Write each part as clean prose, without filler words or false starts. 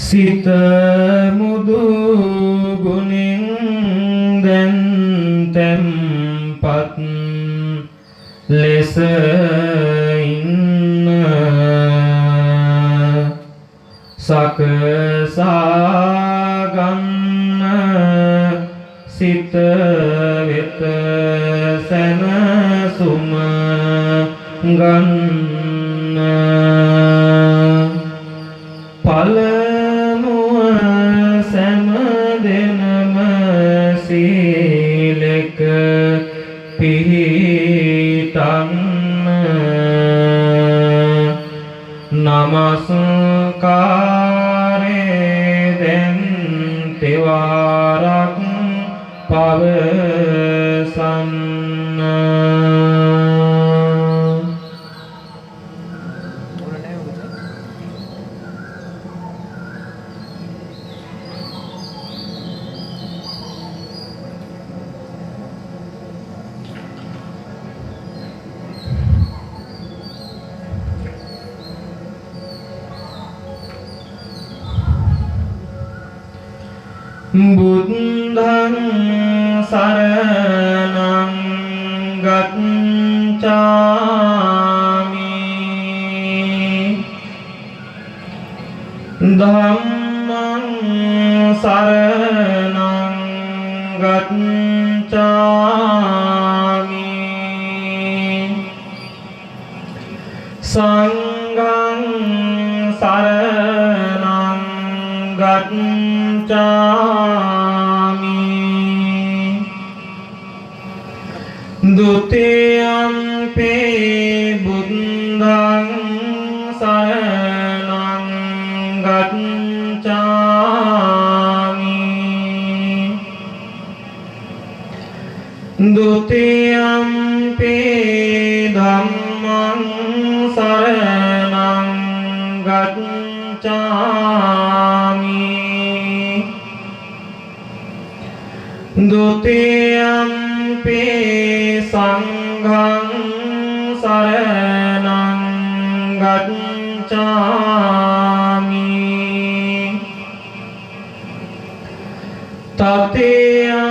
සිත මුදු ගුණෙන් දැන් තැන්පත් ලෙස ඉන්න සකසා ගන්න සිත වෙත සැනසුම ගන්න පළමුව සෑම දෙනම සීලක පිහිටන්න නමස්කාරේ දැන් තෙවරක් පවසන්න බුද්ධං සරණං ගච්ඡාමි ධම්මං සරණං ගච්ඡාමි සංඝං සරණං ගච්ඡාමි ဒုတိယံ පි බුද්ධං සරණං ගච්ඡාමි ဒုတိယံ පි ධම්මං සරණං ගච්ඡාමි ဒုတိယံ පි සංඝං සරණං ගච්ඡාමි တတိယံ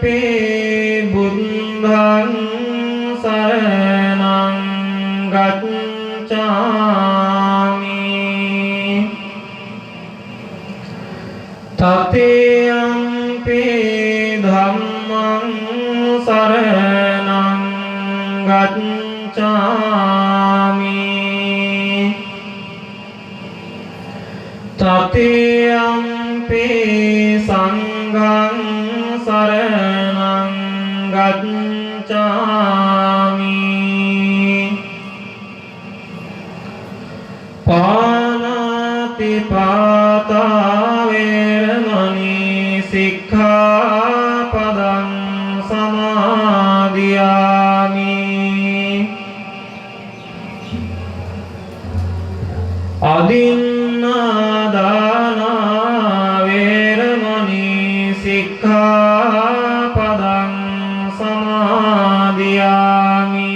පි බුද්ධං සරණං ගච්ඡාමි တတိယံ පි ධම්මං සරණං ගච්ඡාමි တတိယံ පි සංඝං සරණං ගච්ඡාමි ปานาติปาตาเวรมณีสิกขาปดังสมาธิยามิอดินนาดานาเวรมณีสิกขาปดังสมาธิยามิ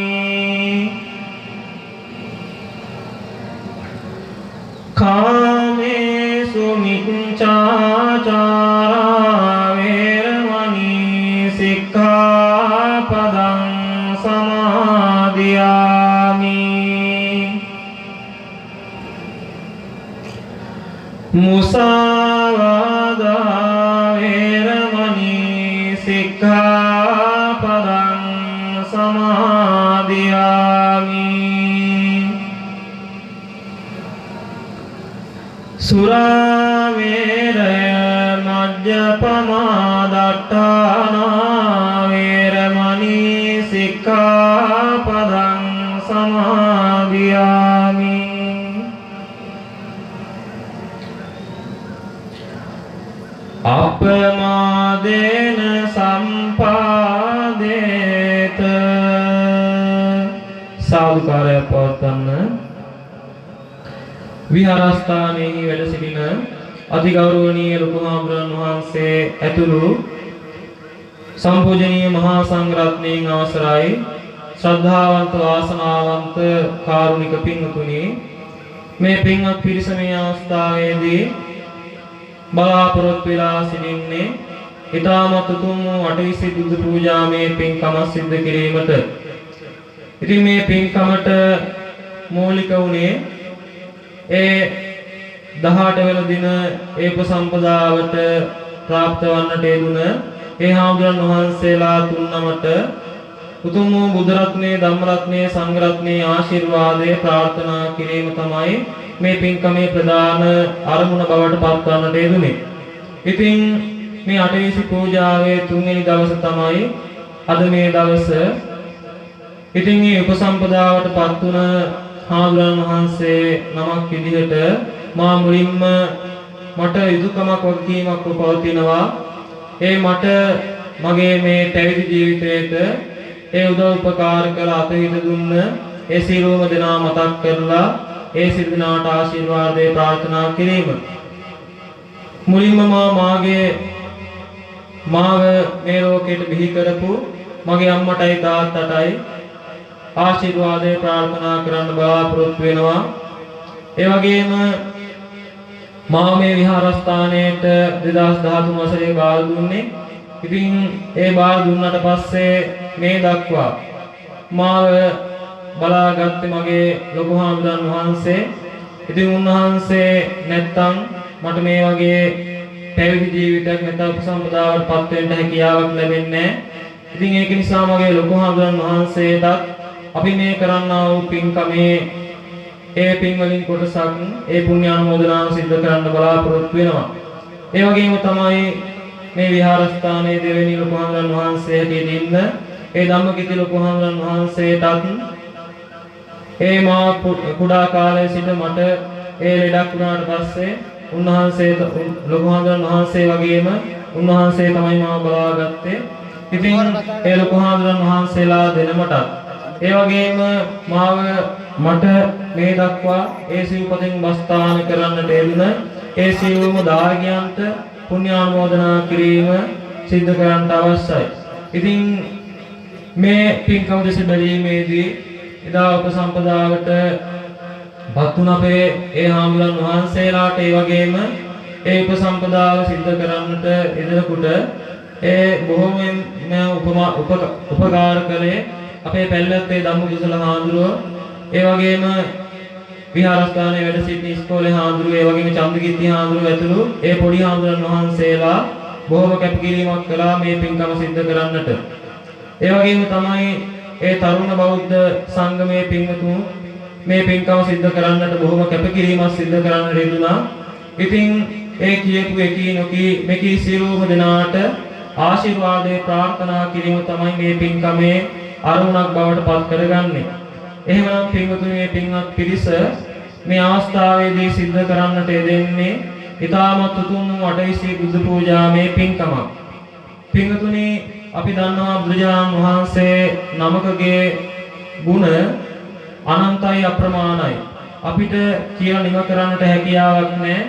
කාමේසු මිච්ඡාචාරා වේරමණී සික්ඛාපදං සමාදියාමි มุสาวาทาเวรมณีสิกขาปดังสมาธิยามิ สุราเมรยมัจจปมาดัฏฐานาเวรมณีสิกขาปดังสมาธิยามิ අපමාදේන සම්පාදේත සාදුකාරය පවත්වන්න විහාරස්ථානයේ වැඩ සිටින අතිගෞරවනීය ලොකු හාමුදුරන් වහන්සේ ඇතුළු සම්පූජනීය මහා සංඝරත්නයන් අවසරයි ශ්‍රද්ධාවන්ත වාසනාවන්ත කාරුණික පින්වතුනි මේ පින්වත් පිරිස මේ අවස්ථාවේදී බලාපොරොත්තු වෙලා සිටින්නේ ඊටමත් උතුම් අටවිසි බුදු පූජාමේ පින්කම සිද්ධ කිරීමට. ඉතින් මේ පින්කමට මූලික වුණේ ඒ 18 වෙනි දින ඒ උපසම්පදාවට ප්‍රාප්ත වන්නට යෙදුන ඒ හාමුදුරන් වහන්සේලා තුන්නමට උතුම් වූ බුදු රත්නයේ ධම්ම රත්නයේ සංඝ රත්නයේ ආශිර්වාදයේ ප්‍රාර්ථනා කිරීම තමයි මේ පින්කමේ ප්‍රධාන අරමුණ බවට පත්වන්නට යෙදුනේ. ඉතින් මේ අටවිසි පූජාවේ තුන්වෙනි දවස තමයි අද මේ දවස. ඉතින් මේ උපසම්පදාවට පත් වුණ හාමුදුරන් වහන්සේ නමක් විදිහට මා මුලින්ම මට යුතුයකමක් වගකීමක් පවතිනවා. ඒ මට මගේ මේ පැවිදි ජීවිතයේට ඒ උදව් උපකාර කළ අතහිත දුන්න ඒ සියලුම දෙනා මතක් කරලා ඒ සියලු දෙනාට ආශිර්වාදේ ප්‍රාර්ථනා කිරීම. මුලින්ම මාව මේ ලෝකයට බිහි කරපු මගේ අම්මටයි තාත්තටයි ආශිර්වාදේ ප්‍රාර්ථනා කරන්න බලාපොරොත්තු වෙනවා. ඒ වගේම මා මේ විහාරස්ථානයේට 2013 වසරේ බාර දුන්නේ. ඉතින් ඒ බාර දුන්නාට පස්සේ මේ දක්වා මාව බලාගත්තේ මගේ ලොකු හාමුදුරන් වහන්සේ. ඉතින් උන්වහන්සේ නැත්තම් මට මේ වගේ පැවිදි ජීවිතයක් නැත්නම් උපසම්පදාවට පත් වෙන්න හැකියාවක් ලැබෙන්නේ නැහැ. ඉතින් ඒක නිසා මගේ ලොකු හාමුදුරන් වහන්සේටත් අපි මේ කරන්නා වූ පින්කමේ ඒ පින් වලින් කොටසක් ඒ පුණ්‍ය අනුමෝදනාව සිද්ධ කරන්න බලාපොරොත්තු වෙනවා. ඒ වගේම තමයි මේ විහාරස්ථානයේ දෙවෙනි ලොකු හාමුදුරන් වහන්සේ හැටියට ඉන්න ඒ ධම්මකිති ලොකු හාමුදුරන් වහන්සේටත් ඒ මා කුඩා කාලයේ සිට මට ඒ ලෙඩක් වුණාට පස්සේ උන්වහන්සේ ලොකු හාමුදුරන් වහන්සේ වගේම උන්වහන්සේ තමයි මාව බලාගත්තේ. ඉතින් ඒ ලොකු හාමුදුරන් වහන්සේලා දෙනමටත් ඒ වගේම මට මේ දක්වා ඒ සිව්පතෙන් බස්ථාන කරන්නට යෙදුන ඒ සියලුම දායකයන්ට පුණ්‍යානුමෝදනා කිරීම සිද්ධ කරන්නට අවශ්‍යයි. ඉතින් මේ පින්කම දෙස බැලීමේදී එදා උපසම්පදාවට පත් වුණ අපේ ඒ හාමුදුරන් වහන්සේලාට ඒ වගේම ඒ උපසම්පදාව සිද්ධ කරන්නට යෙදෙනකොට ඒ බොහෝම උපකාර කළේ අපේ පැල්ලත්තේ ධම්මකුසල හාමුදුරුවෝ, ඒ වගේම විහාරස්ථානයේ වැඩ සිටින ඉස්කෝලේ හාමුදුරුවෝ, ඒ වගේම චන්දකිත්ති හාමුදුරුවෝ ඇතුළු ඒ පොඩි හාමුදුරන් වහන්සේලා බොහොම කැපකිරීමක් කළා මේ පින්කම සිද්ධ කරන්නට. ඒ වගේම තමයි ඒ තරුණ බෞද්ධ සංගමයේ පින්වතුන් මේ පින්කම සිද්ධ කරන්නට බොහොම කැපකිරීමක් සිද්ධ කරන්නට යෙදුණා. ඉතින් ඒ කියපු එකී මෙකී සියලුම දෙනාට ආශිර්වාදේ ප්‍රාර්ථනා කිරීම තමයි මේ පින්කමේ අරමුණක් බවට පත් කරගන්නේ. එහෙමනම් පින්වතුනි, මේ පින්වත් පිරිස මේ අවස්ථාවේදී සිද්ධ කරන්නට යෙදෙන්නේ ඊටමත් උතුම් අටවිසි බුදු පූජාමේ පින්කමක්. පින්වතුනි, අපි දන්නවා බුදුරජාණන් වහන්සේ නමකගේ ගුණ අනන්තයි අප්‍රමාණයි. අපිට කියලා නිම කරන්නට හැකියාවක් නැහැ.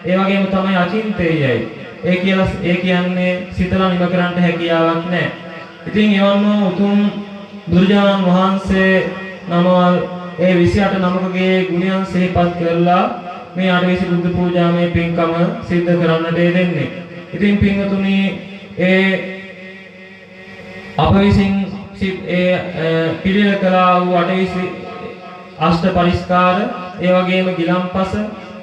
ඒ වගේම තමයි අචින්තේයයි. ඒ කියන්නේ සිතලා නිම කරන්නට හැකියාවක් නැහැ. ඉතින් එවන් උතුම් බුදුරජාණන් වහන්සේ නමවල් ඒ 28 නමකගේ ගුණයන් සිහිපත් කරලා මේ අටවිසි බුදු පූජාමේ පින්කම සිද්ධ කරන්නට යෙදෙන්නේ. ඉතින් පින්වතුනි, ඒ අප විසින් පිළිවෙල කළා වූ අටවිසි අෂ්ට පරිස්කාර, ඒ වගේම ගිලම්පස,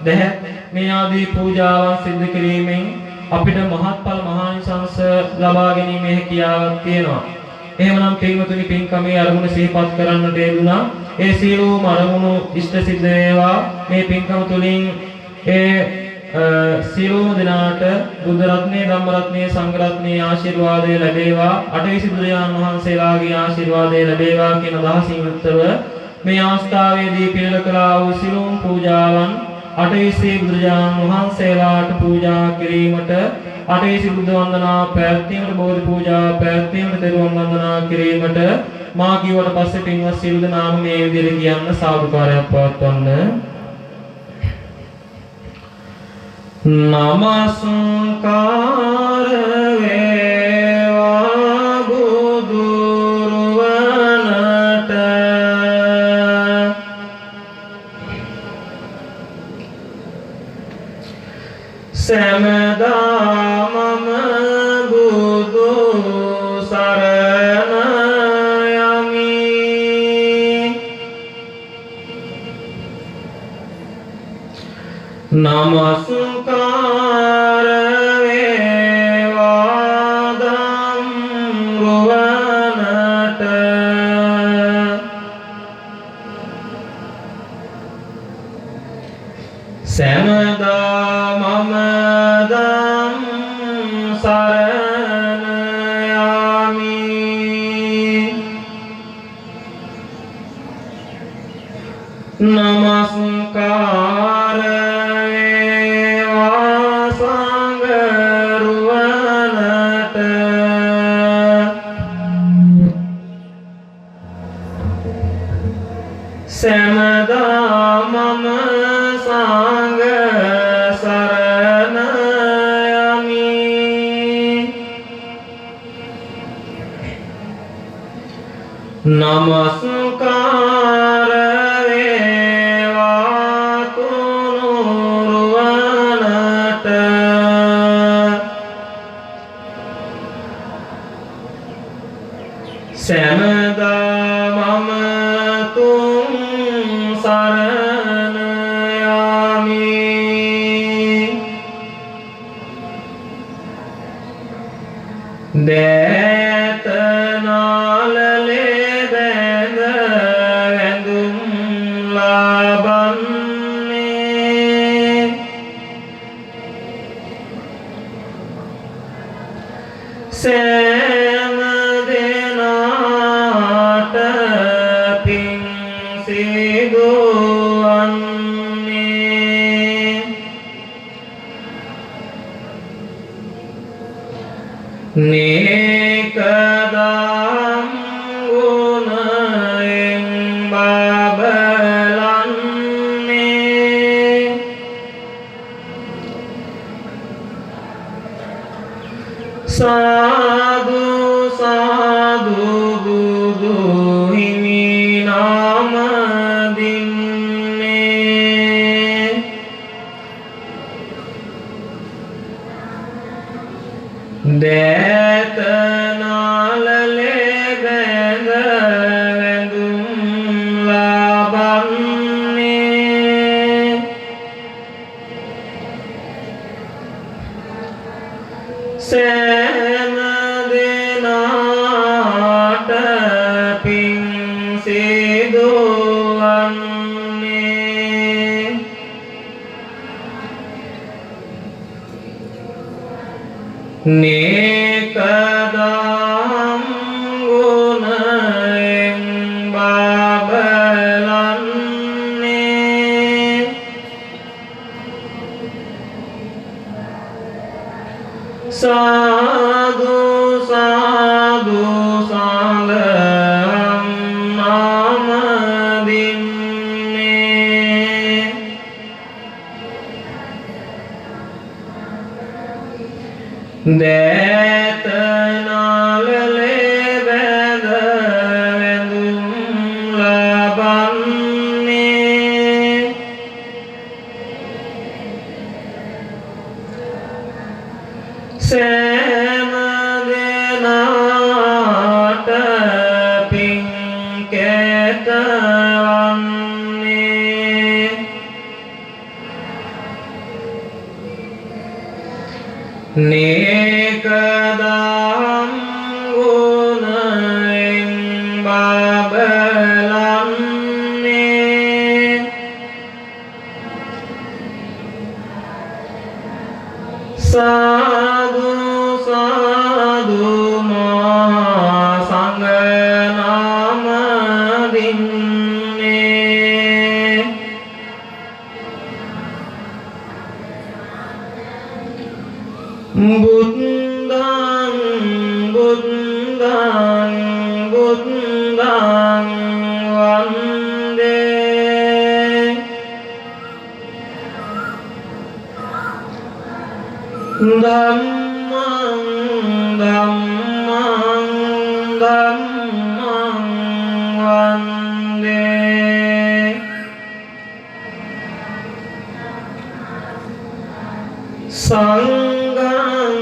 දැහැ මේ ආදී පූජාවන් සිදු කිරීමෙන් අපිට මහත්ඵල මහානිසංස ලබා ගැනීමේ හැකියාවක් තියෙනවා. එහෙමනම් පින්වතුනි, පින්කමේ අරමුණ සිහිපත් කරන්නට යෙදුණා. ඒ සියලුම අරමුණු ඉෂ්ට සිද්ධ වේවා. මේ පින්කම තුළින් ඒ සියලුම දෙනාට බුද්ධ රත්නයේ, ධම්ම රත්නයේ, සංඝ රත්නයේ ආශිර්වාදය ලැබේවා. අටවිසි බුදුරජාණන් වහන්සේලාගේ ආශිර්වාදය ලැබේවා කියන අදහසින් යුක්තව මේ අවස්ථාවේදී පිළිල කළා වූ සියලුම පූජාවන් අටවිසි බුදුරජාණන් වහන්සේලාට පූජා කිරීමට, අටවිසි බුද්ධ වන්දනා පැවැත්වීමට, බෝධි පූජා පැවැත්වීමට, තෙරුවන් වන්දනා කිරීමට මා කියවට පස්සේ පින්වත් සියලු දෙනාම මේ විදිහට කියන්න සාදුකාරයක් පවත්වන්න. නමස්කාර වේවා බුදුරුවනට. සැමදා මම බුදු සරණ යමි. නමස්කාර වේවා ධම්රුවනට. සැමදා මම දම් සරණ යමි. නමස්කාර වේවා සංඝරුවනට. සැමදා මම සංඝ සරණ යමි. නමස්කාර වේවා තුනුරුවනට. සැමදා මම තුන් සරණ යමි. දෑත නාලලේ බැඳ වැඳුම් ලබන්නේ. සෑම දෙනාට පින් සිදුවන්නේ. නේකදම් ගුණයෙන් බබලන්නේ. සාදු සාදු බුදු හිමි නාම දින්නේ. දෑත නාලලේ බැඳ වැඳුම් ලබන්නේ. සෑම දෙනාට පින් සිදුවන්නේ. නේකදම් ගුණයෙන් බබලන්නේ. සාදු සාදු සාලම් නාම දින්නේ. දෑත නාලලේ බැඳ වැඳුම් ලබන්නේ. සෑම දෙනාට පින් කැතවන්නේ. නේකදම් ගුණයෙන් බබලන්නේ. සාදු සාදු මහා සංඝ නාම දින්නේ. බුද්ධං බුද්ධං බුද්ධං වන්දේ. ධම්මං ධම්මං ධම්මං වන්දේ. සංඝං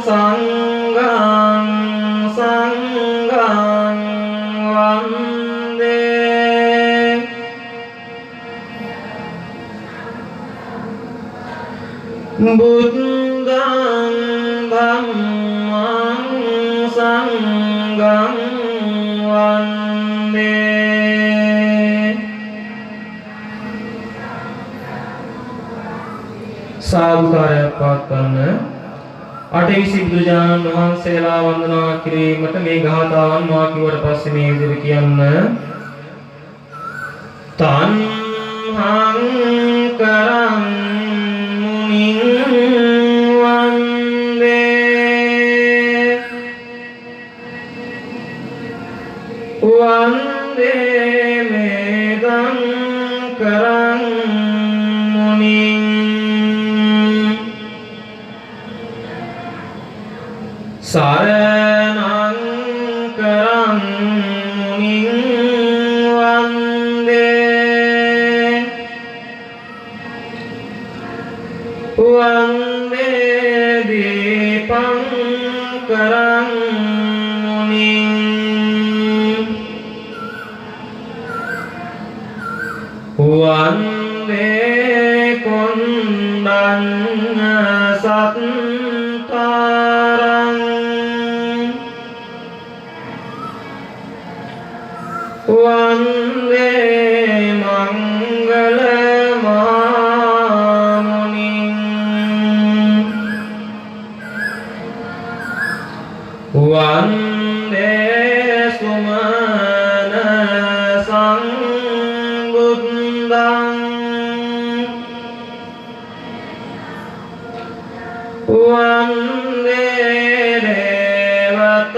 සංඝං සංඝං වන්දේ බුද්ධං ධම්මං සංඝං වන්දේ සාදුකාරයක් පවත්වන්න අටවිසි බුදුරජාණන් වහන්සේලා වන්දනා කිරීමට මේ ගාථාවන් මා කිව්වට පස්සේ මේ විදිහට කියන්න තන්හං කරං මුනිං වන්දේ වන්දේ මේදං කරං මුනිං සරණං කරං මුනිං වන්දේ වන්දේ දීපං කරං මුනිං වන්දේ කොණ්ඩඤ්ඤ සත්තාරං වන්දේ මංගල මාමුනිං වන්දේ සුමන සංබුද්ධං වන්දේ දේවත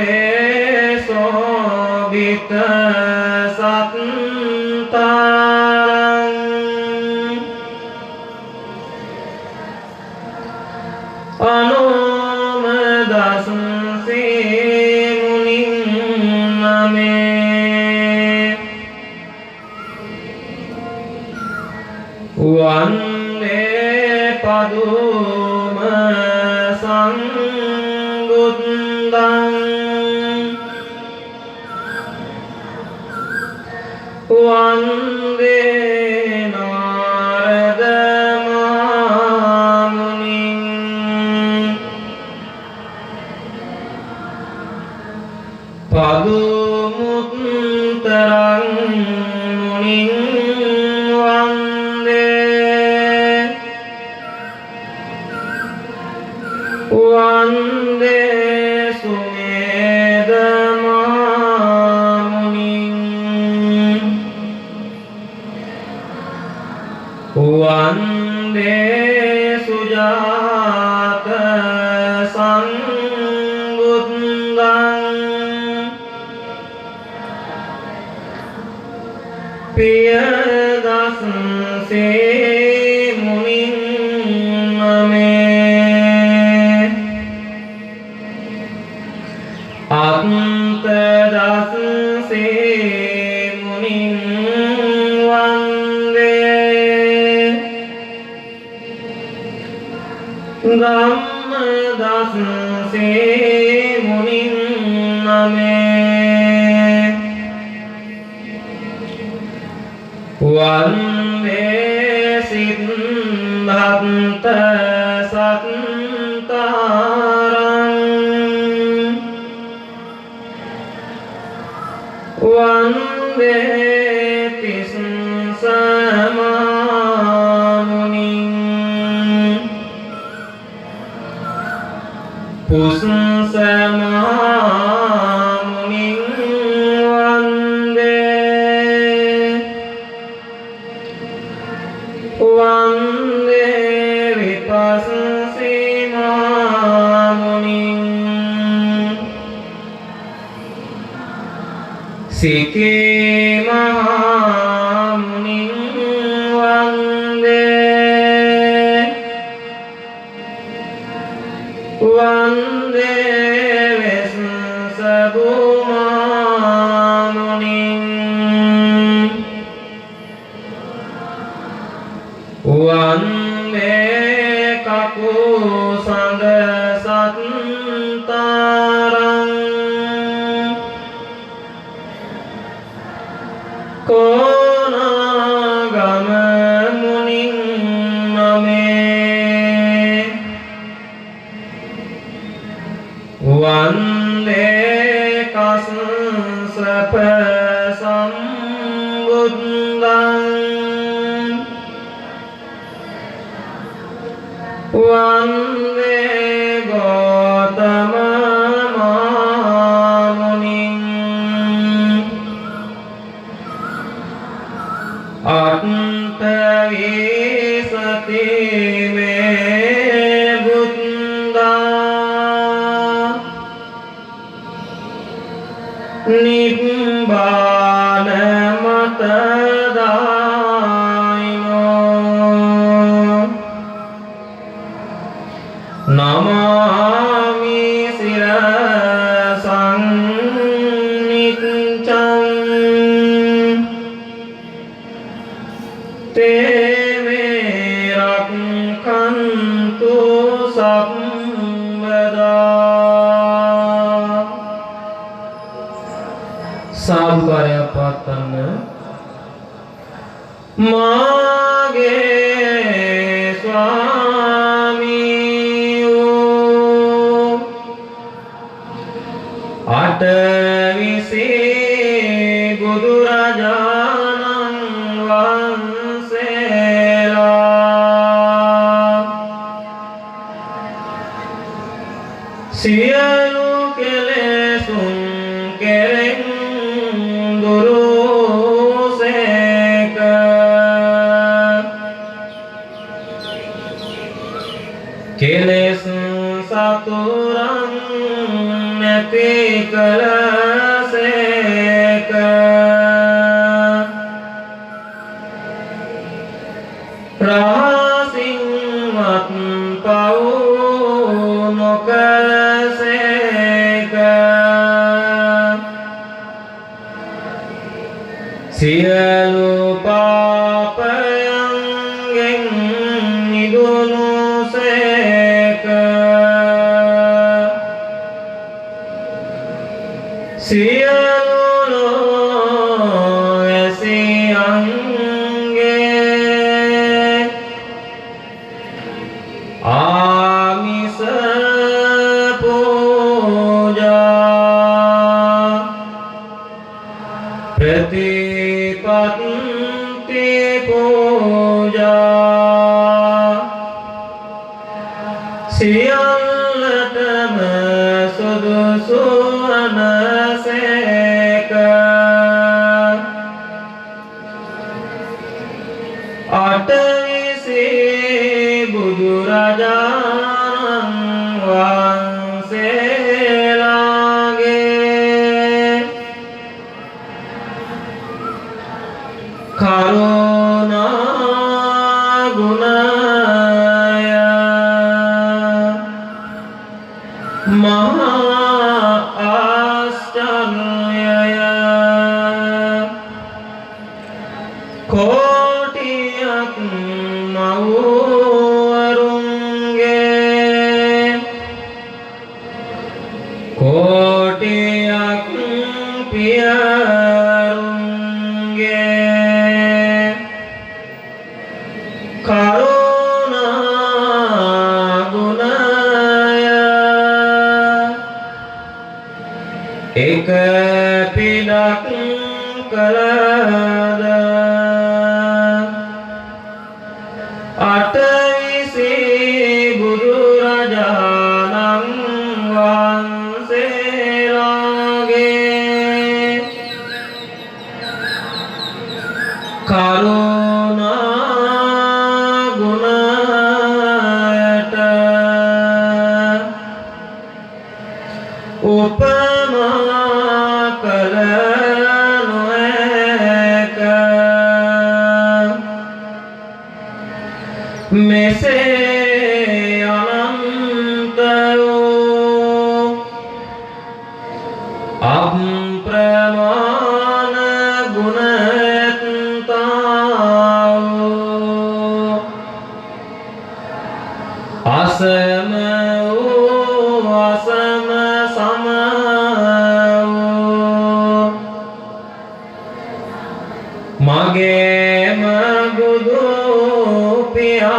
වන්දේ සෝභිත සත්තාරං අනුමදස්සී මුනිං නමේ වන්දේ පදුම වන්දේ නාරද මාමුනිං පදුමුත්තරං මුනිං වන්දේ වන්දේ සුමේද වන්දේ සුජාත සංබුද්ධං පියදස්සේ මුනිං නමේ අන්තදස්සේ මුනිං ධම්මදස්සේ මුනිං නමේ වන්දේ සිද්ධාන්ත සත්තාරං වන්දේ තිස්සමාමුනිං පුස්සමාමුනිං වන්දේ විපස්සීමාමුනිං සිකේ මහාමුනිං වන්දේ වන්දේ වෙස්සබුමා සප සම්බුද්ධං වන්දේ ගෞතම මාමුනිං අට්ඨවිසති මේ බුද්ධා නිබ්බාන මතදායිනෝ නමාමි සිරසං නිච්ඡං තේ රක්ඛන්තු සම්බදා සාදුකාරය පවත්වන්න මාගේ ස්වාමී වූ අටවිසි බුදුරජාණන් වහන්සේලා සියලු කෙලෙසුන් කෙරෙන් දුරුසේක කෙලෙස් සතුරන් නැති කලසේක රහසින්වත් පව් නොකලසේක සියලු පාපයන්ගෙන් නිදුනුසේක සියලු ලෝවැසියන්ගේ ආමිස පූජා ප්‍රතිපත්ති පූජා සියල්ලටම සුදුසු වනසේක අටවිසි බුදුරජාණන් වහන්සේලාගේ කරුණා ගුණය මහා ආශ්චර්යය කෝටියක් මව්වරුන්ගේ කෝටියක් පියරුන්ගේ කරුණා ගුණය එක පිනක් කළද අටවිසි බුදුරජාණන් වහන්සේලාගේ කරුණා ගුණයට උපමා කළ නොහැක මෙසේ අනන්ත වූ අප්‍රමාණ ගුණයන්තා වූ අසම වූ අසම සම වූ මගේම බුදු පියාණෝ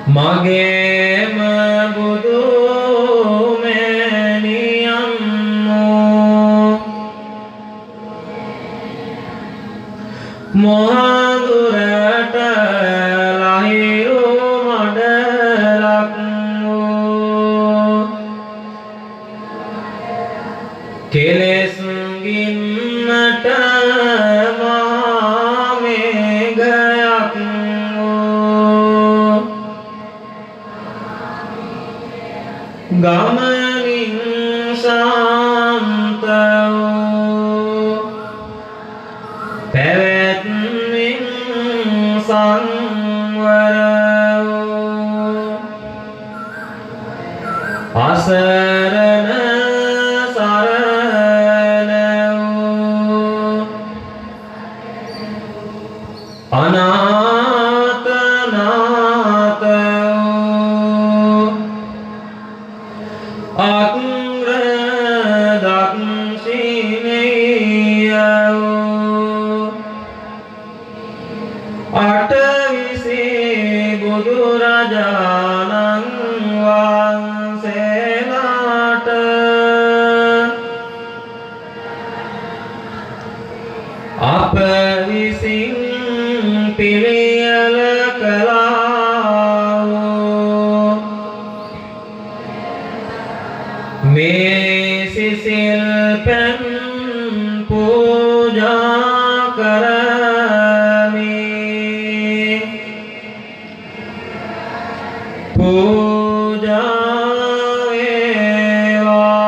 මගේම බුදු කෙලෙස් ගින්නට මහා මේඝයක් වූ ගමනින් ශාන්ත වූ පැවැත්මින් සංවර වූ අසරණ සරණ වූ අනාථ නාථ වූ අග්‍ර දක්ෂිණීය වූ අටවිසි බුදුරජාණන් වහන්සේලාට අප විසින් පිළියෙල කළා වූ මේ සිසිල් පැන් පූජා කරමි පූජා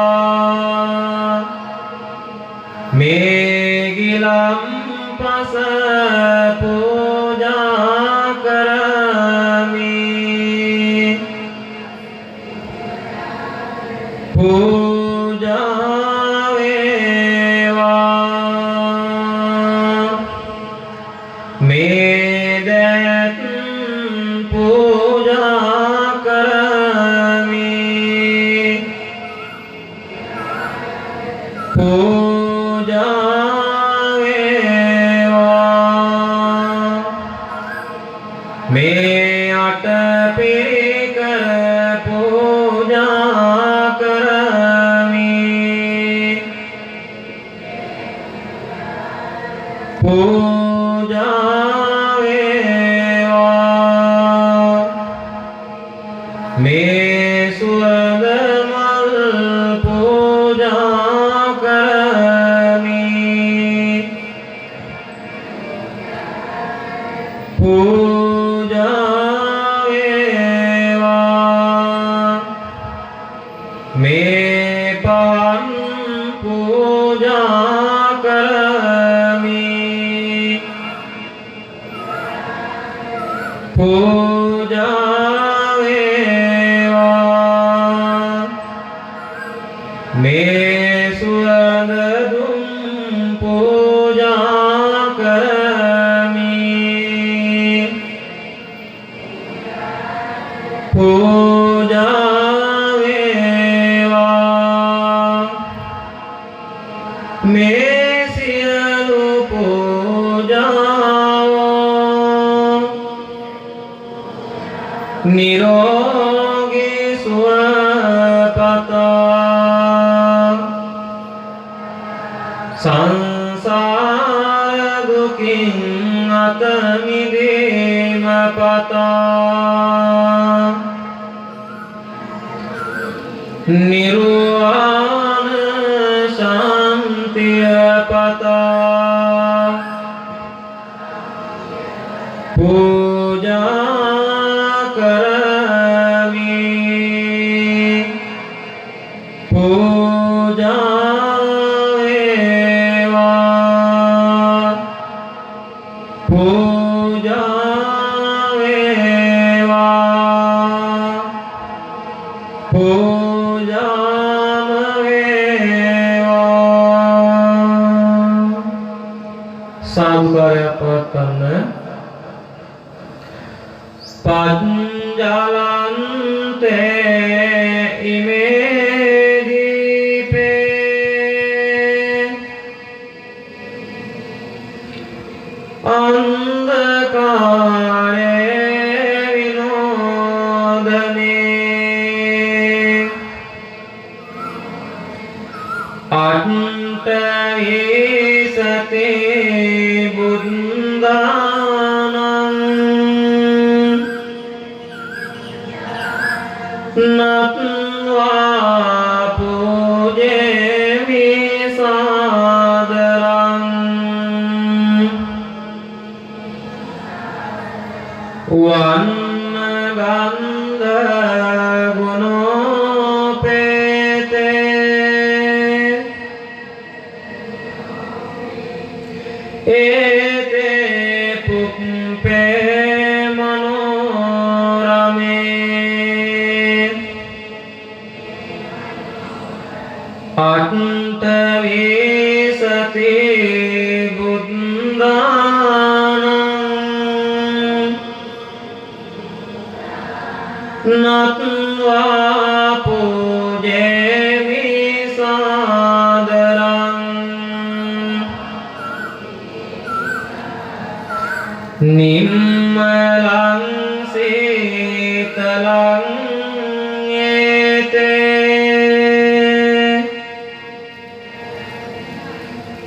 වේවා මේ ගිලම්පස පූජා කරමි පූජා වේවා මේ දයත් පූජා කරමි පූජා වේවා මේ අටපිරිකර පූජා කරමි පූජා වේවා මේ සුවඳ මල් පූජා කරමි පූජා වේවා මේ පාන් පූජා කරමි පූජා වේවා මේ සුවඳ දුම් පූජා කරමි පූජා වේවා මේ සියලු පූජාවෝ නිරෝගී සුව පතා සංසාර දුකින් අත මිදීම පතා නිර්වාණ ශාන්තිය පතා පූජා කරමි පූජා වේවා පූජා වේවා පූජාම වේවා සාදුකාරයක් පවත්වන්න පංජලන්තේ ඉමේ දීපේ අන්ධකාරේ විනෝදනේ අට්ඨ බුද්ධානං නත්වා පූජේමි අට්ඨවේසති බුද්ධානං නත්වා පූජේමි සාදරං නිම්මලං සීතලං ඒතේ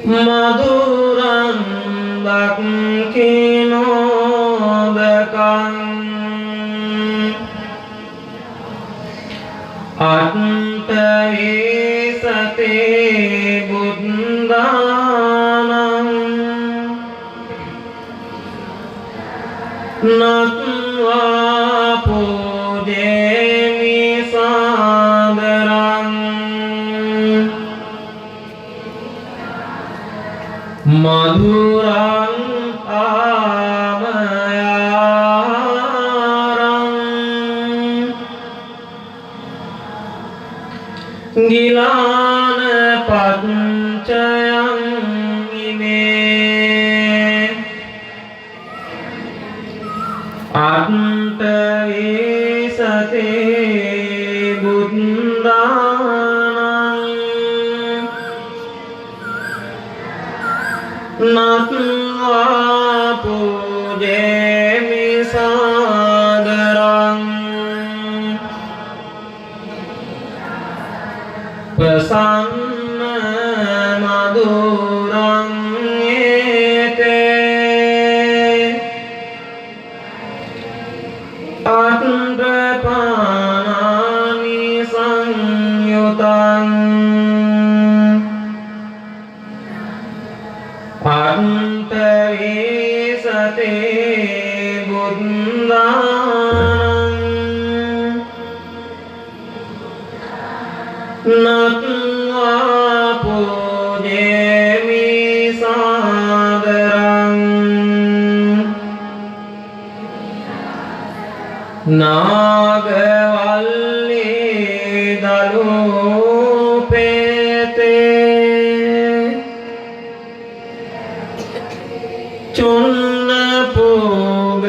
මధుරං දක්ඛිනෝදකං අට්ඨවේසති බුද්ධානං නත්වා පූජේමි සාදරං මధుරං ආමයාරං ගිලාන පච්චයං ඉමේ අට්ඨවේසති බුද්ධානං නත්වා පූජේමි සාදරං ප්‍රසන්න මధుරං ඒතේ අට්ඨපානානි සංයුතං අට්ඨවේසති බුද්ධානං නත්වා පූජේමි සාදරං නාගවල්ලී දලූපේතේ චුන්න පූග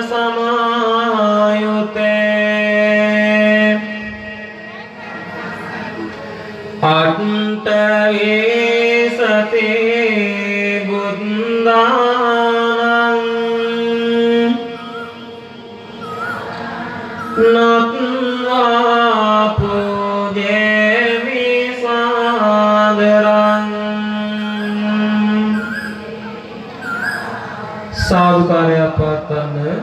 සමායුතේ අට්ඨවේසති බුද්ධානං නත්වා පූජේමි සාදරං සාදුකාරයක් පවත්වන්න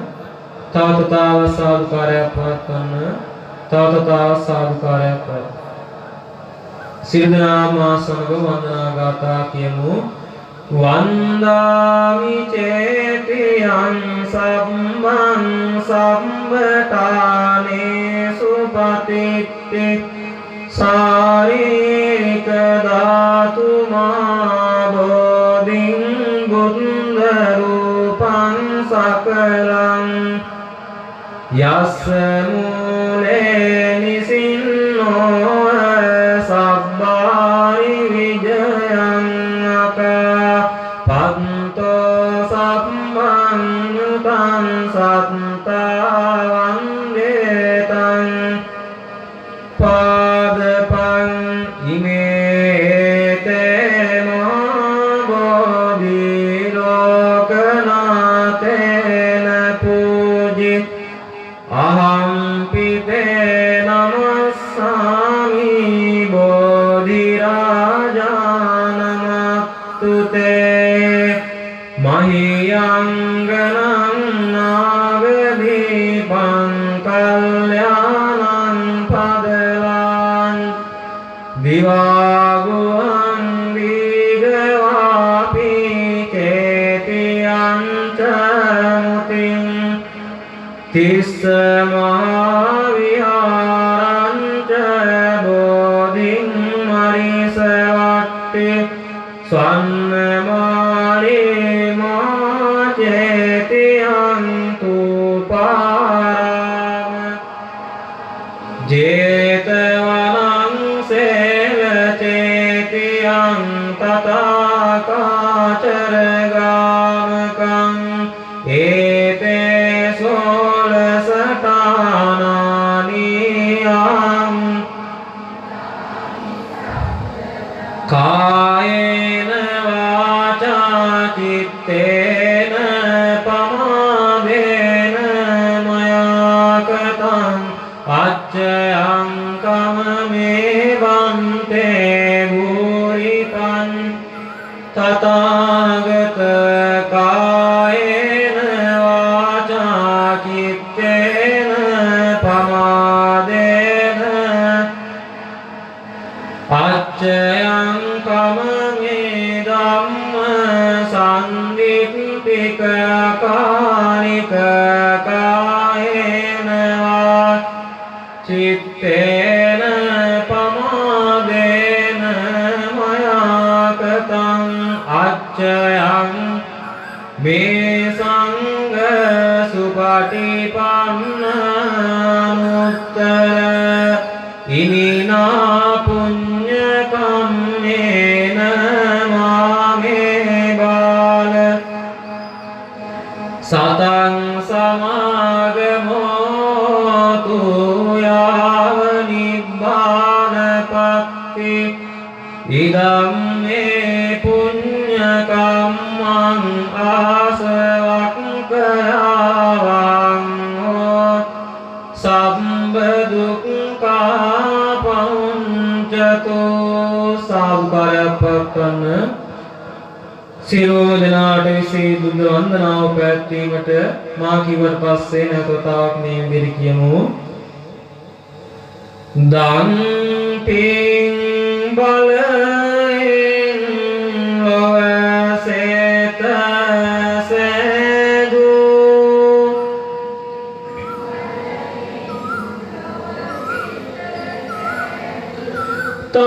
තවතතාව සාදුකාරයක් පවත්වන්න තවතතාව සාදුකාරයක් පවත්වන්න සිරිදනාම සමග වන්දනා ගාථා කියමු වන්දාමි චේතියං සම්මං සම්බතානේසු පතිත්ති සාරීරික ධාතු මා බෝධින් බුද්ධ රූපං සකලං යස්ස මූලේ නිසින්නෝ සබ්බාරි විජයං පන්තෝ සම්මං යුතං සත්තා වන්දේතං පාදපං ඉමේතේ මෝබෝධි ලෝකනාතේන පූජි අහං පිතේ නමස්සාමි බෝධි රාජානමතුතේ මහියංගනං නාගදීපං කල්යාණං පදලාන් දිවාගුවං දීගවාපි චේතියං ච මුතින් තිස්ස මහාවිහාරං ච බෝධින් මරිසවට්ටි ස්වන්නමාලී මා චේතියං තුපාරාම ජේතවනං සේව තථාකාචරගාමකං ඒතේ සෝලසඨානානියං කායේන වාචා චිත්තේන පමාදේන මයා කතං අච්චයං කමමේ වන්තේ භූරිතං තථාගත කායේන වාචා චිත්තේන පමාදේන අච්චයං කමමේ ධම්ම සම්දිට්ඨික කානික කායේන වා චිත්තේන පමාදේන මයා කතං අච්චයං මේ සංඝ සුපටිපන්න අනුත්තර ඉමිනා පුඤ්ඤ කම්මේන මාමේ බාල සතං සමාගමෝතු යාව නිබ්බානපත්ති ඉදම් මේ පුඤ්ඤ කම්මං ආසවක්ඛයාවං සම්බ දුක්ඛා පංචතෝ සාදුකාරයක් පවත්වන්න සියලු දෙනාට විශේෂ බුද්ධ වන්දනාව පැවැත්වීමට මා කිව්වට පස්සේ නැවතතාවක් මේ විදිහට කියමු. දන් පින් බලයෙන් ලොව සේත සේදු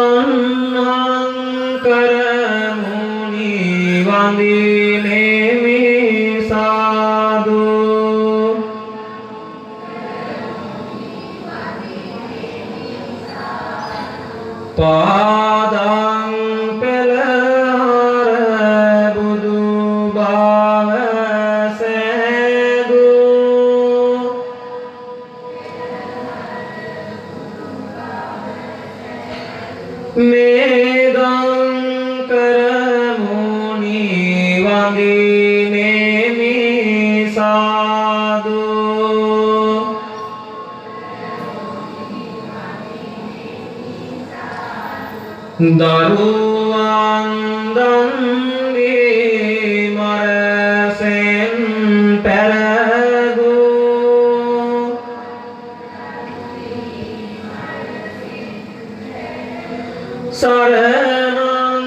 තණ්හං කරමුනි වන්දිනේමි සාදු පාදං පෙළහර බුදු බව සේදු මේදං කරමුනි වන්දිනේමි සාදු දරුවන් දන් දී මරසෙන් පෙරදු සරණං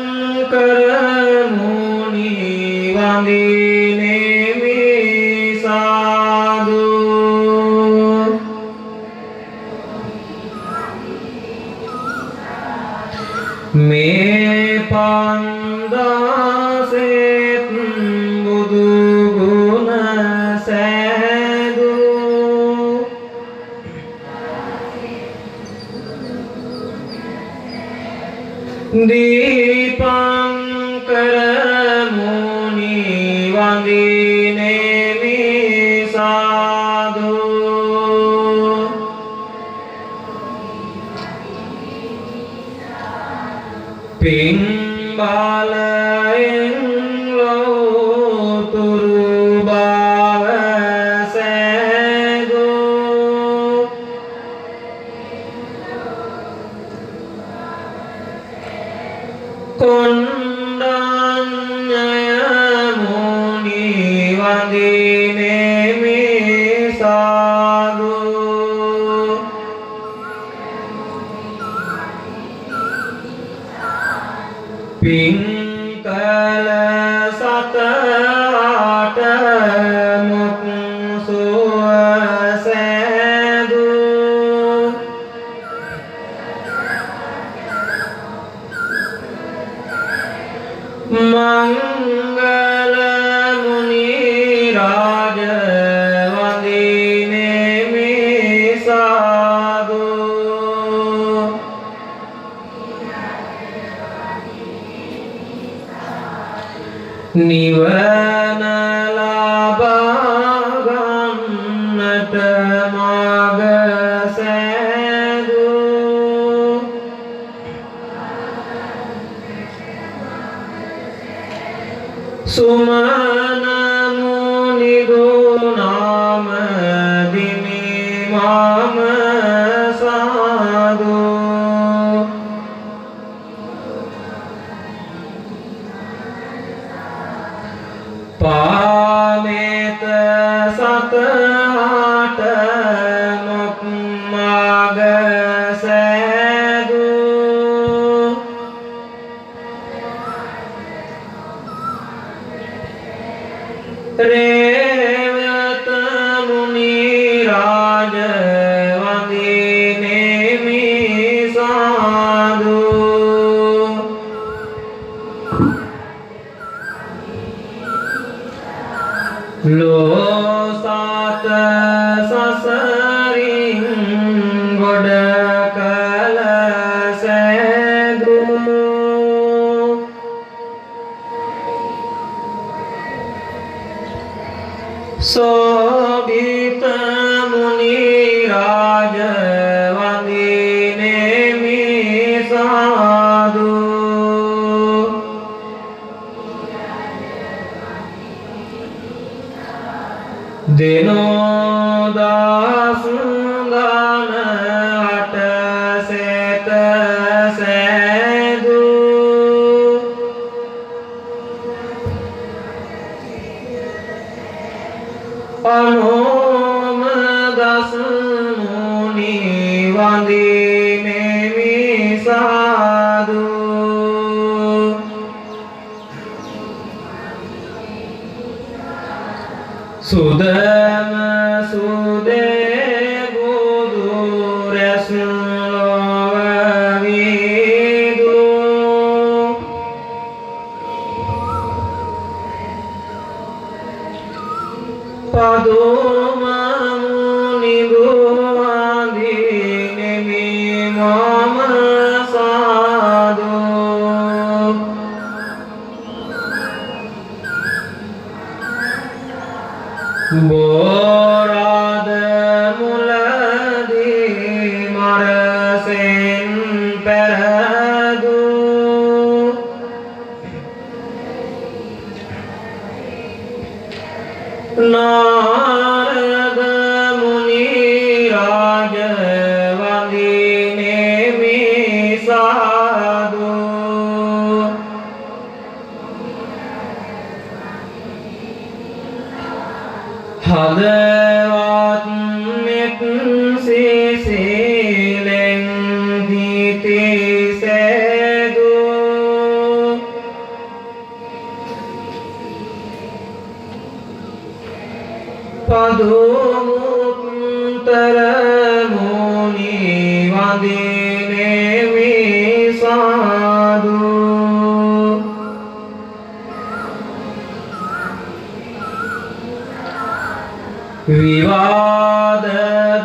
කරමුනි වන්දිනේමි සාදු මේ පන්දාසෙත් බුදු ගුණ සෑදු දීපංකර මුනි වන්දිනේමි සාදු පින් බලයෙන් ලෝතුරු බව සෑදු කොණ්ඩඤ්ඤය මුනි වන්දිනේමි සාදු පින් කල සත ආට මුක් සුව සෑදු මංගල මුනි රාජ වන්දිනේමි සාදු නිවන ලබා ගන්නට මාර්ග සෑදූ සුමන මුනිදු නාම දිනි මාම සාදු පාමෙත සතහට මොක් මාග සෑදු රේවත මුනි රාජ වඳිනෙමි සාදු ලෝසත සසරින් ගොඩ කල සෑදු සෝභිත මුනි රාජ වඳිනෙමි සාදු දිනෝ දාස් දාන අට සෙත සෑදු අනෝම දස් මුනි වඳිනෙමි සාදු සුදම සුදේ බුදු රැස් ලොව විදු පදුම මුනිදු වඳිනෙමි මම සාදු බෝරාද මුලදී මරසෙන් පැරදු නාරද මුනි රාජ වඳිනෙමි සාදු හදවත් මෙත් සිසිලෙන් දීති සෑදු පදුමුත්තර මුනි වඳිනෙමි සාදු විවාද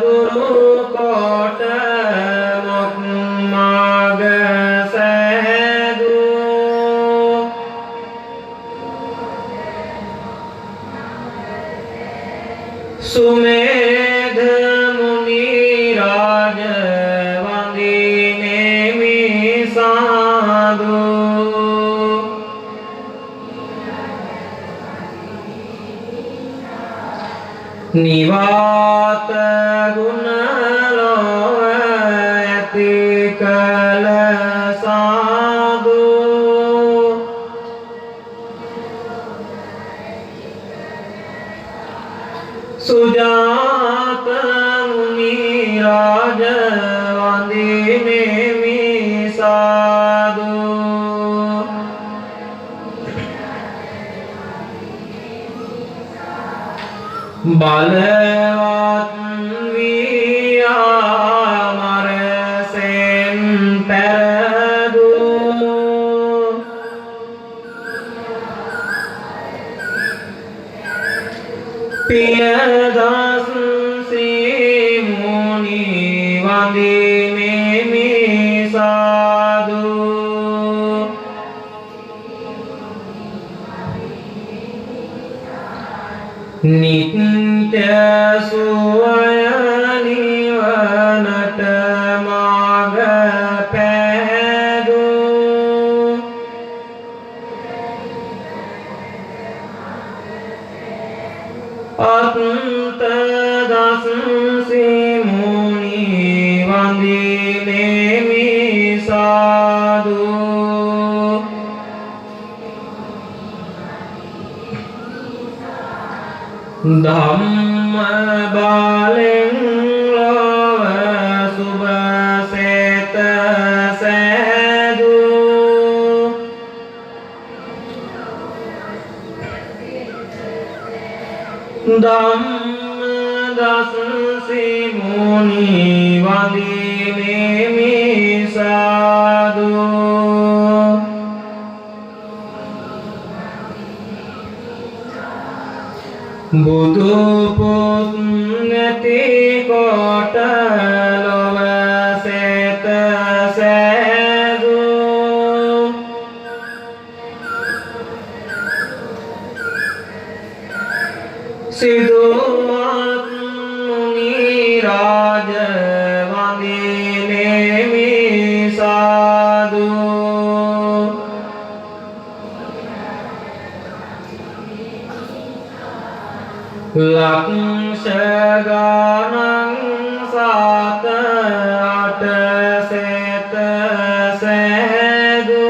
දුරු කොට මොක් මාග සෑදු සුමේධ මුනි රාජ වඳිනෙමි සාදු නිවාත ගුණ ලොව ඇති කල සාදු සුජාත මුනි රාජ වඳිනෙමි සාදු බලවත් වියා මරසෙන් පැරදු පියදස් සිමුනි වඳිනෙමි සාදු නිත්‍ය සුවය නිවනට මාර්ග පෑදූ අත්ත දසසි මුනි වන්දිනේමි සාදු ධම්ම බාලෙන් ලොව සුභ සේත සෑදු ධම්ම දසසි මුනි වන්දිනේමි සාදු බුදු පුත් නැති කොට ලොව සේත සෑදු සිදුවත් මුනි රාජ වන්දිනේමි සාදු ලක්ෂ ගණන් සත අට සේත සෑදු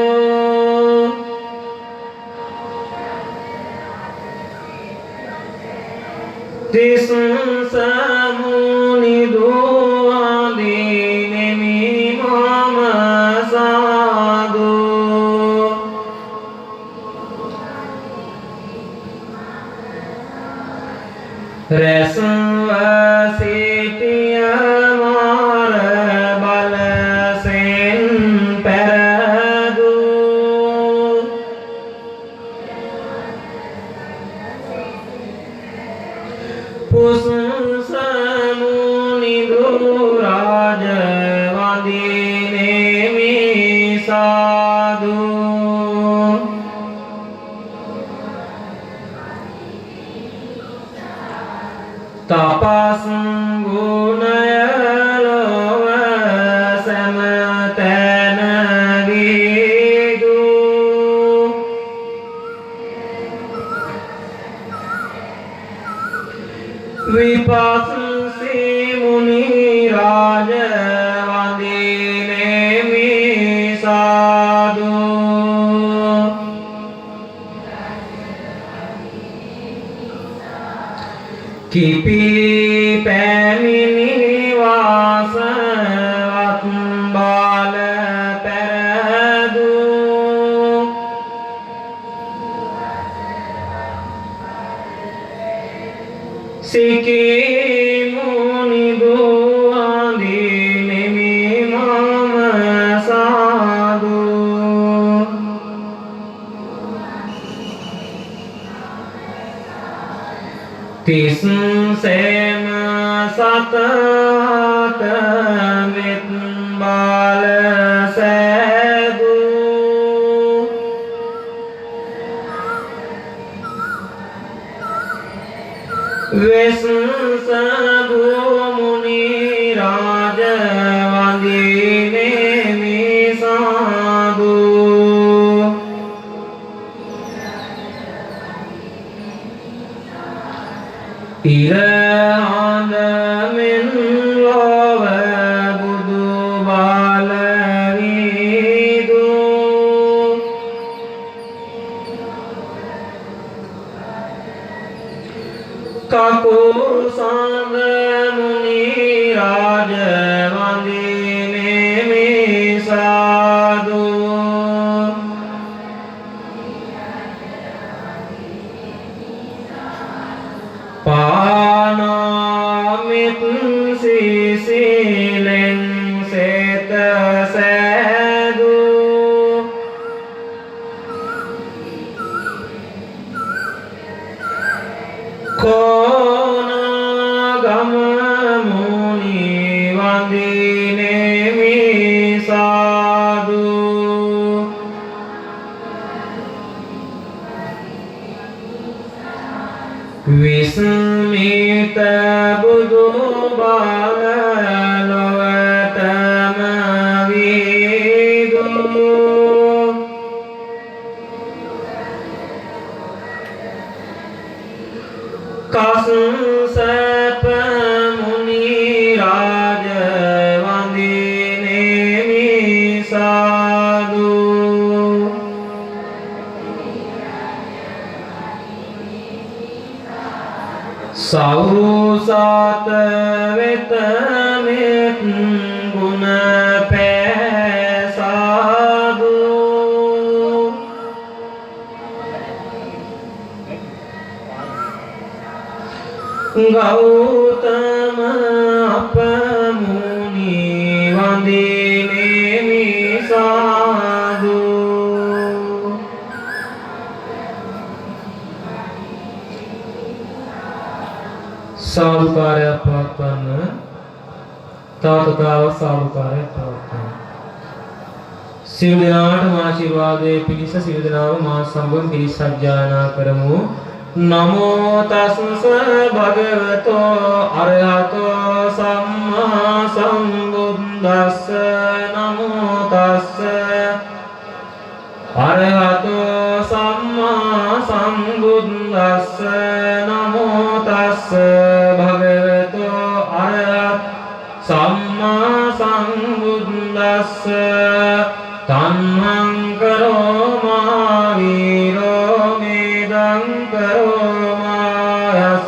තිස් සමුනි දුවන්දිනේමි මම සාදු රැස්ව සිටිය මාර බලසෙන් පැරදූ පුසමුනි දුරාජ වන්දිනේමි සාදු තපස් ගුණය ලොව සෑම තැන විදූ විපස්සී මුනි රාජ වන්දිනේමි සාදු කිපි පැමිණි වාසවත් බාල පැරදූ සිකී මුනි දුවන්දිනේමි මම සාදු තිස් සේම සත අට මෙත් බාල සෑදු වෙස් සබුමුනි රාජ වන්දිනේමි සාදු ඉර ආඳමින් ලොව බුදු බාල විදූ කකුල් සඳ මුනි රාජ වන්දිනේමි සාදු පානාමිත් සිසිලෙන් සේත සෑදු කොනගම මුනි වන්දිනේමි සාදු විස්ස සාදු සෞසත වෙත මෙත් ගුණ පෑසාදු ගෞතම අපමුනි වන්දිනෙමි සාදු සාදුකාරයක් පවත්වන්න තාතතාව සාදුකාරයක් පවත්වන්න සියලු දෙනාටම ආශිර්වාදයේ පිණිස සියලු දෙනාම මා සම්බුන් පිරිස සජ්ජායනා කරමු නමෝ තස්ස භගවතෝ අරහතෝ සම්මා සම්බුද්දස්ස නමෝ තස්ස අරහතෝ සම්මා සම්බුද්දස්ස නමෝ තස්ස භගවතෝ අරහත් සම්මා සම්බුද්දස්ස තණ්හං කරෝ මා වීරෝ මේදං කරෝ මායස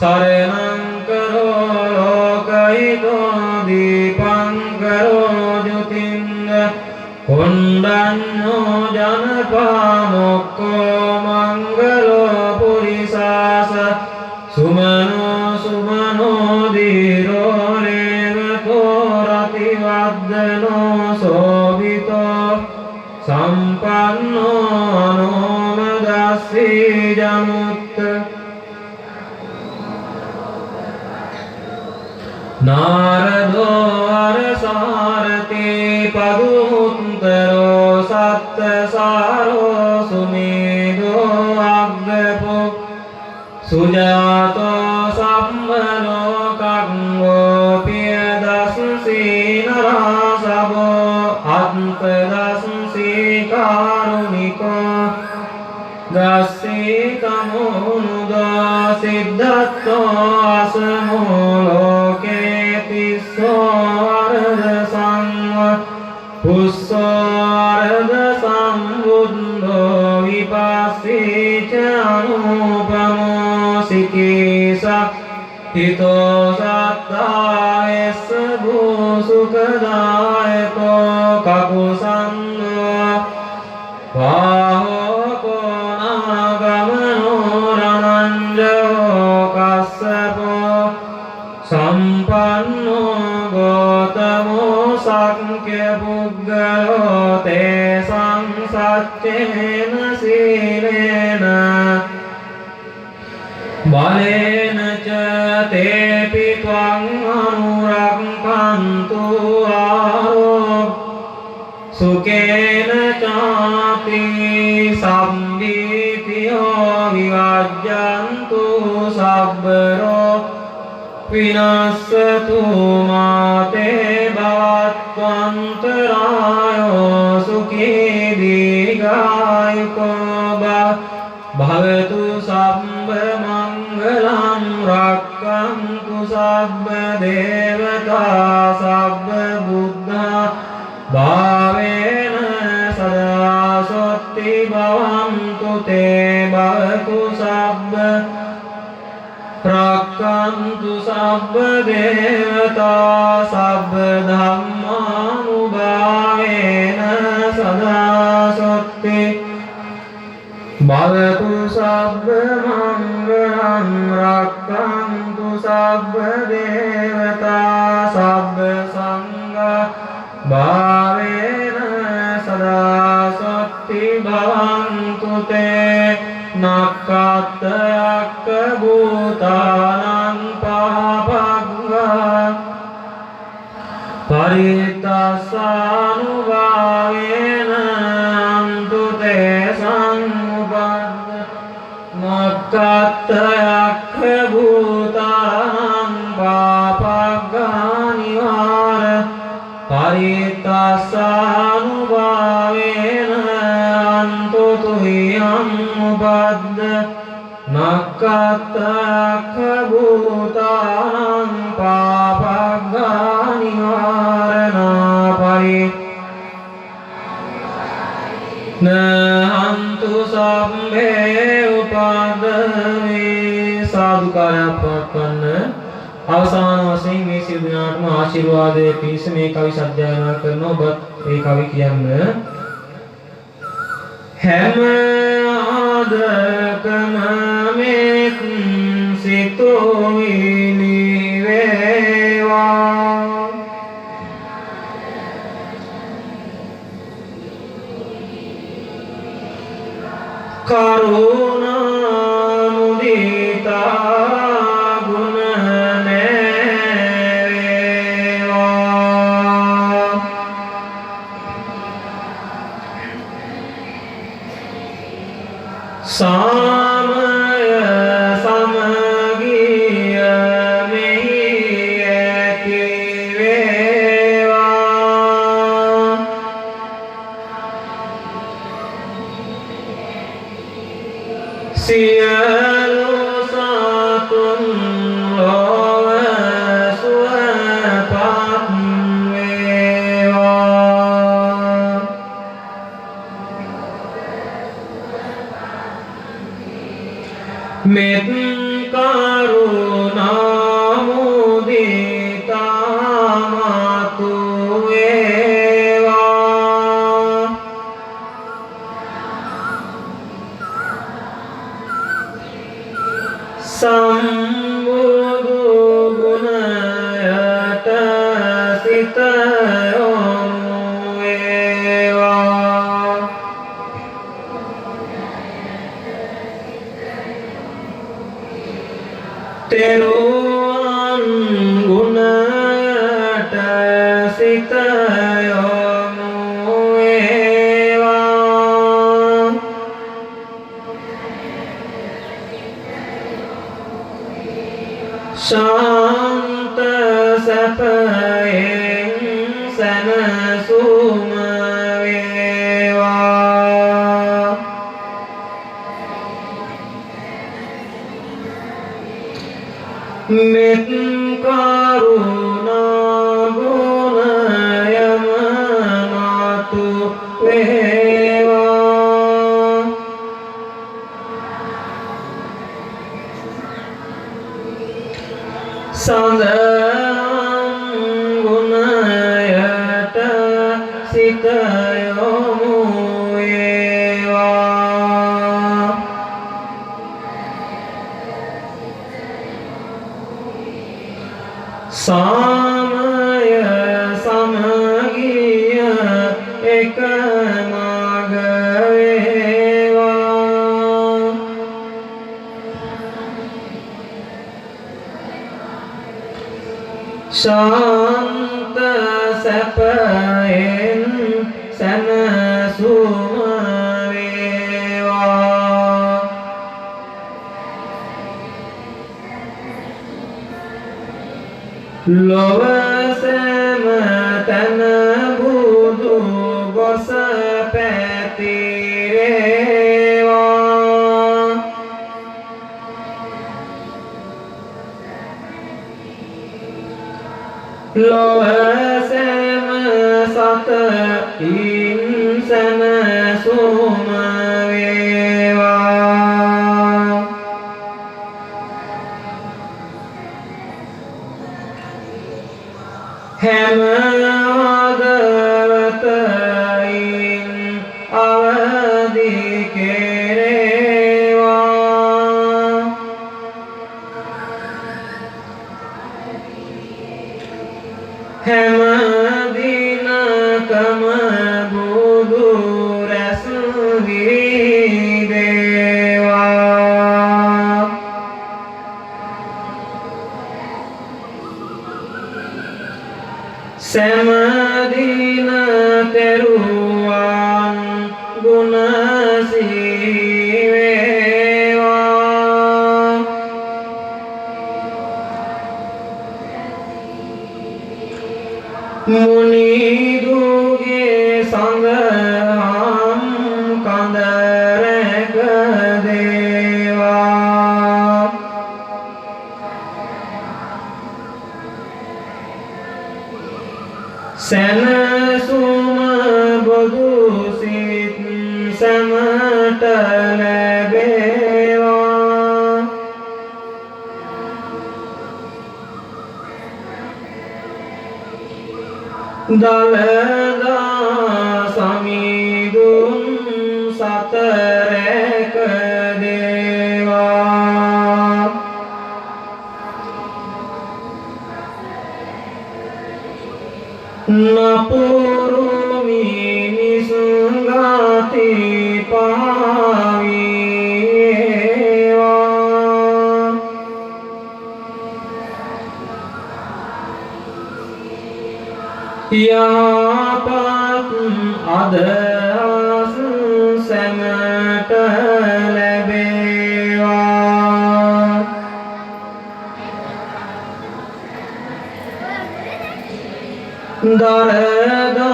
සරණං කරෝ ලෝකහිතෝ දීපං කරෝ ජුතිං කොණ්ඩඤ්ඤෝ ජනපාමොක්ඛෝ මංගලෝ පුරිසාස සුමනෝ සුමනෝ දීරෝ රේවතෝ රතිවද්දනෝ සෝවිතෝ සම්පන්නෝ අනෝමදස්සී ජනුත්ත නාරදෝ අරසාරති පදුමුත්තරෝ සත්තසාරෝ සුමේදෝ අග්ගපෝ සුජාතෝ සම්මලෝකංගෝ පියදස්සී නරසබෝ අත්පදස්සී කාරුණිකෝ දස්සී තමුනුදා සිද්ධත්තෝ අසමෝ ලෝකේ තිස්සෝ අරද සංව පුස්සෝ අරද සම්බුද්ධෝ විපස්සී ච අනුපමෝ සිකේසා හිතෝ සත්තායස්ස භූසුඛදායකෝ කකුසන්නෝ පාහෝ කොනාගමනෝ රණංජෝ කස්සපෝ සම්පන්නෝ ගෝතමෝ සංඛ්‍ය පුග්ගලෝ තේසං සච්චේන සීලේන බලේන ච තේපි ත්වං අනුරක්ඛන්තු ආරෝ සුකේන චාති සම්දීතියෝ විවජ්ජන්තු සබ්බරෝ විනස්සතු මාතේ භවත්වන්තරායෝ සුඛී දීඝායුකෝ භවතු සම්බ මංගලං රක්ඛන්තු සබ්බ දේවතා සබ්බ බුද්ධා භාවේන සදා සොත්ති භවන්තු තේ භවතු සබ්බ රක්ඛන්තු සබ්බ දේවතා සබ්බ ධම්මානුභාවේන සදා සොත්ති භවතු සබ්බ මංගලං රක්ඛන්තු සබ්බ දේවතා සබ්බ සංඝා භාවේන සදා සොත්ති භවන්තු තේ නක්ඛත්තයක්ඛ භූතානං පාපග්ගා පරිත්තස්සානුභාවේන අන්තු තේ සංඋපද්ද නක්ඛත්තයක්ඛ භූතානං පාපග්ගා නිවාර පරිත්තස්සානුභාවේන අන්තු තුහියං උපද්ද නක්ඛත්තයක්ඛ භූතානං පාපග්ගා නිවාරණා නහන්තු සබ්බේ උපද්දවේ සාදුකාරයක් පවත්වන්න. අවසාන වශයෙන් මේ සියලු දෙනාටම ආශිර්වාදයේ පිණිස මේ කවි සජ්ජායනා කරන ඔබ මේ කවි කියන්න. හැම ආදකම මෙත් සිතුවිලි වේවා. කරුණා මුදිතා ගුණ නෑවේවා. සාමය සමගිය මෙහි ඇති වේවා. සියලු සතුන් ලොව සුවපත් වේවා. මෙත් කරුණා මුදිතා මතු වේවා. සම්බුදු ගුණයට සිත යොමු වේවා. තෙරුවන් ගුණයට සිත යොමු වේවා. ශාන්ත සැපයෙන් සැනසුම වේවා. මෙත් කරුණා ගුණයම මතු වේවා. සඳහන් ගුණයට සිත යොමු වේවා. සාමය සමගිය එක මග වේවා. ශාන්ත සැපයෙන් සැනසුම වේවා. ලොව සෑම තැන බුදු ගොස පැතිරේවා. ලොව සෑම සතකින් සැනසුම වේවා. හැම ආදවතයින් අවදි කෙරේවා. හැම දිනකම බුදු රැස් වී දේවා. සෑම දින තෙරුවන් ගුණ සීවේවා. මුනිදුගේ සඳහම් කඳ රැක දේවා. සැනසුම බොදු සිත් සැමට ලැබේවා දලදා සමිඳුන් සතරක දේවා නපුරු මිනිසුන් ගති පාවේවා යහපත් අදහස් සැමට ලැබේවා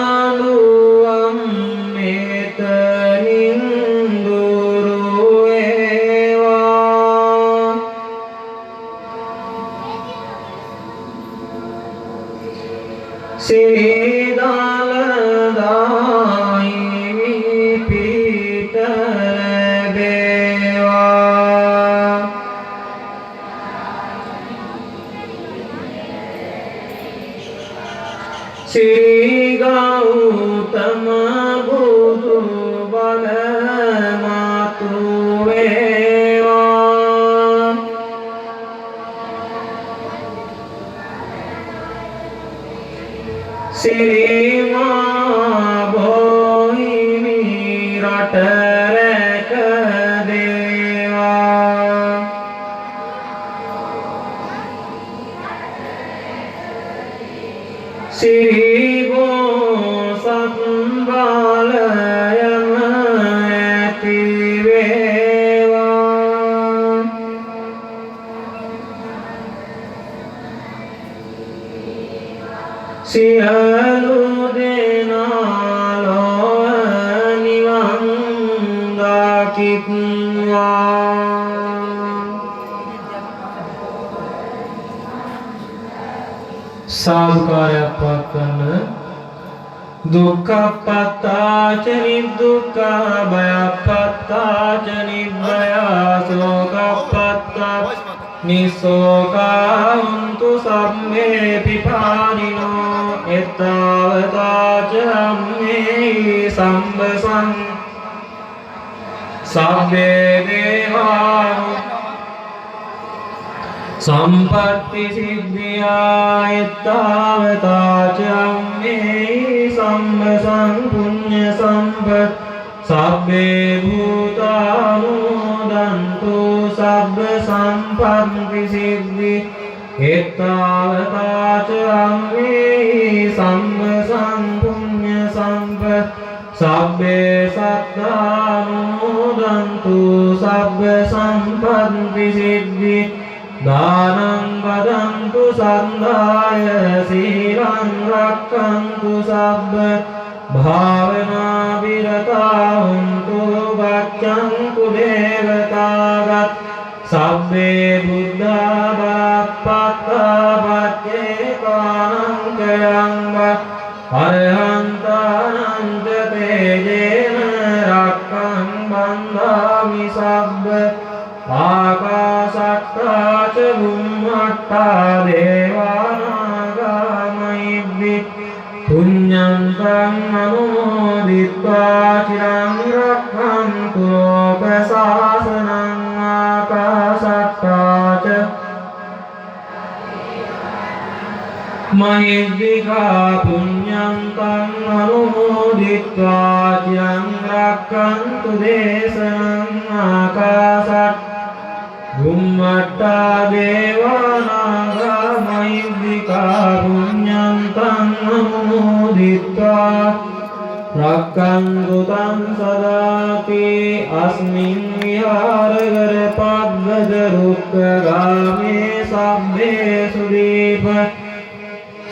දරදඬුවම් මෙතනින් දුරු වේවා සිරිදලදායි පිට ලැබේවා ශ්‍රී ගෞතම බුදු බල මතු වේවා ශ්‍රී මා බෝහිමි රට රැක දේවා ශ්‍රී බෝසත් බලයම ඇති වේවා සියලු දෙනා ලොව නිවන් දකිත්වා සාදුකාරයක් පවත්වන්න දුක්ඛපත්තාච නිදුක්ඛ භයපත්තාච නිබ්බයා සෝකපත්තා නිසෝකාන්තු සම්මේ පිපානිනෝ එත්තාවතාච අම්මේ සම්බසං සබ්බේ දේවා සම්පත්ති සිද්ධියා එත්තාවතාච අම්මේ සම්බසං පුඤ්ඤ සම්පත් සබ්බේ භූතානුමෝදන්තු සබ්බ සම්පත්ති සිද්ධි එත්තාවතාච අම්මේ සම්බසං පුඤ්ඤ සම්පත් සබ්බේ සත්තානුමෝදන්තු සබ්බ සම්පත්ති සිද්ධි දානං වදන්තු සන්දාය සීලං රක්ඛන්තු සබ්බ භාවනා විරතා හුන්තු ගච්ඡන්තු දේවතාගත් සබ්බේ බුද්ධා බප්පත්තා පච්චේකානං කයං අරහන්තානං තේජේන රක්ඛං බන්ධාමි සබ්බ ආකාශට්ටා ච බුම්මට්ටා දේවානාගා මහිද්දි පුඤ්ඤන්තං අනුමෝදිत्वा චිරං රක්ඛන්තු ලෝක සාසනං ආකාශට්ටා ච මහිද්దికා පුඤ්ඤන්තං අනුමෝදිत्वा චිරං රක්ඛන්තු දේශනං ආකාශට්ටා බුම්මට්ටා දේවානාගා මහිද්దికා පුඤ්ඤන්තං අනුමෝදිत्वा රක්ඛන්තු තං සදාති අස්මින් විහාරගර පද්මජ රුක්ඛගාමේ සම්මේ සුදීප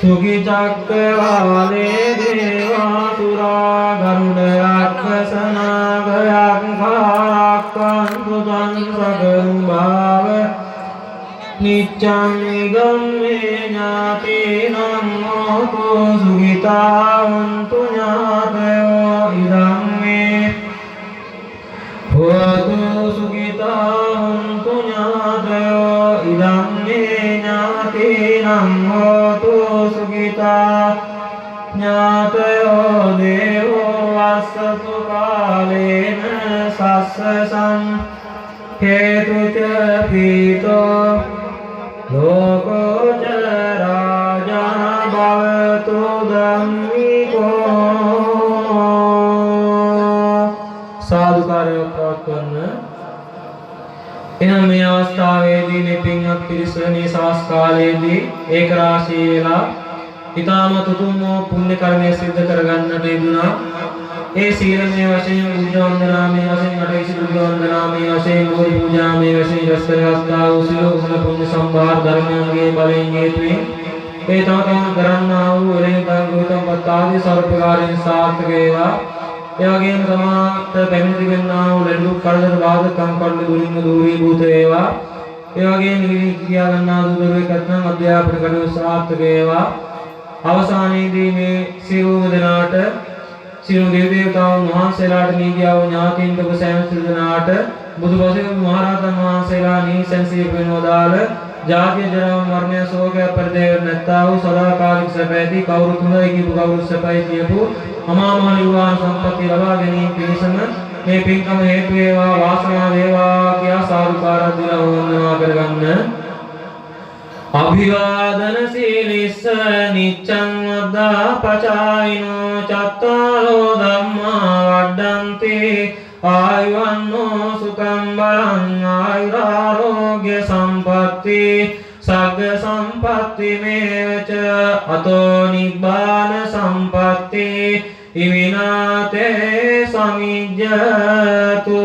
සුගිචක්කවාලේ දේවාසුරා ගරුඩ රක්ඛසනාගයං කාරක්ඛන්තු තං සගරු භාව නිච්ඡං ගම්මේ ඥාතීනං හෝතු සුගිතාවන්තු ඥාතයෝ ඉදං මේ ඥාතයෝ දේවෝ වස්සතු කාලේන සස්සසං හේතුච පීතෝ ලෝකෝච රාජා භවතු ධම්මිකෝ. සාදුකාරයක් පවත්වන්න. එනම් මේ අවස්ථාවේදී මේ පින්වත් පිරිස මේ සවස් කාලයේදී ඒක රාශී වෙලා ඊටම තුතුම් පුණ්‍ය කර්මය සිද්ධ කරගන්නට යෙදුණා. ඒ සීලමය වශයෙන් බුද්ධ වන්දනාමය වශයෙන් අටවිසි බුද්ධ වන්දනාමය වශයෙන් බෝධි පූජාමය වශයෙන් රැස් කරගත්තා වූ සියලු කුසල පුණ්‍ය සම්භාර ධර්මයන්ගේ බලයෙන් හේතුවෙන් ඒ තම කරන්නා වූ එළෙන ගෞතම පත්තාදී සර්ව ප්‍රකාරයෙන් සාර්ථක වේවා. ඒ වගේම තමාට පැමිණ තිබෙනා වූ ලෙඩු කරදර බාධක කම්කටොළු දුරින්ම දූරීභූත වේවා. ඒ වගේම කියා ගන්නා දූ දරුවෙක් නැත්නම් අධ්‍යාපන කටයුතු සාර්ථක වේවා. අවසානයේදී මේ සියලුම දෙනාට සියලු දේව දේවතාවුන් වහන්සේලාට නීගියා වූ ඥාතීන් ඔබ සෑම සිල් දෙනාට බුදුපසේ මහරහතන් වහන්සේලා නිසංසී වෙනවදාල ජාතිය ජරා මරණය ශෝකය පරිදේව නැත්තා වූ සදාකාලික සැපැති කවුරුත් හොඳයි කියපු කවුරුත් සැපයි කියපු අමා මහ නිවන් සම්පත්තිය ලබා ගැනීම පිණිසම මේ පින්කම හේතු වේවා වාසනාව වේවා කියා සාදුකාරයක් දීලා වන්දනා කරගන්න. අභිවාදන සීලිස්ස නිච්ඡං වද්දා පචායිනෝ චත්තාරෝ ධම්මා වඩ්ඩන්ති ආයුවන්නෝ සුඛං බලං ආයුරාරෝග්‍ය සම්පatti සග්ග සම්පatti මේවච අතෝ නිබ්බාන සම්පatti ඉමිනාතේ සමිජ්ජතු.